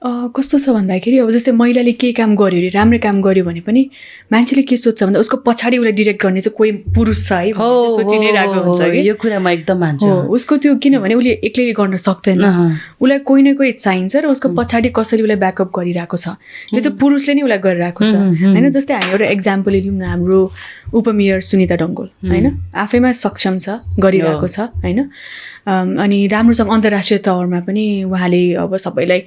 कस्तो छ भन्दाखेरि अब जस्तै महिलाले के काम गर्यो अरे राम्रो काम गर्यो भने पनि मान्छेले के सोध्छ भन्दा उसको पछाडि उसलाई डिरेक्ट गर्ने चाहिँ कोही पुरुष छ है सोचि नै रहेको हुन्छ कि यो कुरा म एकदम मान्छु उसको त्यो किनभने उसले एक्लैले गर्न सक्दैन उसलाई कोही न कोही चाहिन्छ र उसको पछाडि कसरी उसलाई ब्याकअप गरिरहेको छ त्यो चाहिँ पुरुषले नै उसलाई गरिरहेको छ होइन जस्तै हामी एउटा इक्जाम्पल लियौँ न हाम्रो उपमेयर सुनिता डङ्गोल होइन आफैमा सक्षम छ गरिरहेको छ होइन अनि राम्रोसँग अन्तर्राष्ट्रिय तवरमा पनि उहाँले अब सबैलाई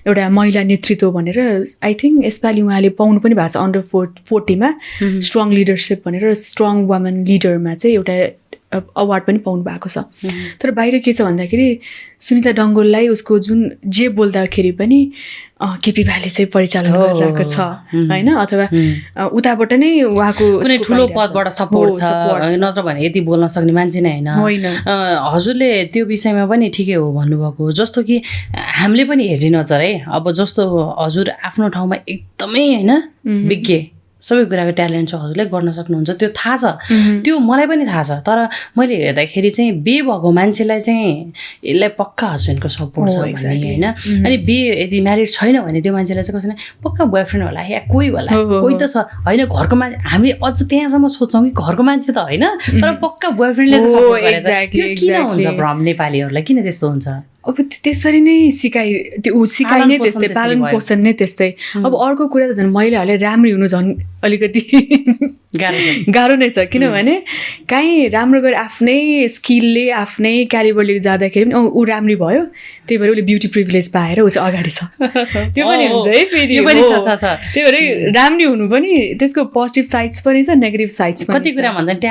एउटा महिला नेतृत्व भनेर आई थिङ्क यसपालि उहाँले पाउनु पनि भएको छ अन्डर 40 स्ट्रङ लिडरसिप भनेर स्ट्रङ वुमन लिडरमा चाहिँ एउटा अवार्ड पनि पाउनु भएको छ तर बाहिर के छ भन्दाखेरि सुनिता डङ्गोललाई उसको जुन जे बोल्दाखेरि पनि केपी भाइले चाहिँ परिचालन गरिरहेको छ होइन अथवा उताबाट नै उहाँको कुनै ठुलो पदबाट सपोर्ट छ नत्र भने यति बोल्न सक्ने मान्छे नै होइन हजुरले त्यो विषयमा पनि ठिकै हो भन्नुभएको जस्तो कि हामीले पनि हेर्ने नजर है अब जस्तो हजुर आफ्नो ठाउँमा एकदमै होइन विज्ञ सबै कुराको ट्यालेन्ट छ हजुरले गर्न सक्नुहुन्छ त्यो थाहा छ त्यो मलाई पनि थाहा छ तर मैले हेर्दाखेरि चाहिँ बे भएको मान्छेलाई चाहिँ यसलाई पक्का हस्बेन्डको सपोर्ट छ भन्ने होइन अनि बे यदि म्यारिड छैन भने त्यो मान्छेलाई चाहिँ कसैले पक्का बोयफ्रेन्ड होला या कोही होला कोही त छ होइन घरको मान्छे हामी अझ त्यहाँसम्म सोच्छौँ कि घरको मान्छे त होइन तर पक्का बोयफ्रेन्डले चाहिँ सपोर्ट गरेछ किन हुन्छ भ्रम नेपालीहरूलाई किन त्यस्तो हुन्छ अब त्यसरी नै सिकाइ नै त्यस्तै पालन पोषण नै त्यस्तै अब अर्को कुरा त झन् महिलाहरूले राम्री हुनु झन् अलिकति गाह्रो नै छ किनभने काहीँ राम्रो गरी आफ्नै स्किलले आफ्नै क्यालिबरले जाँदाखेरि पनि ऊ राम्री भयो त्यही भएर उसले ब्युटी प्रिभिलेज पाएर ऊ चाहिँ अगाडि छ त्यो पनि हुन्छ है फेरि त्यही भएर राम्री हुनु पनि त्यसको पोजिटिभ साइड्स पनि छ नेगेटिभ साइड्स पनि कति कुरा भन्छ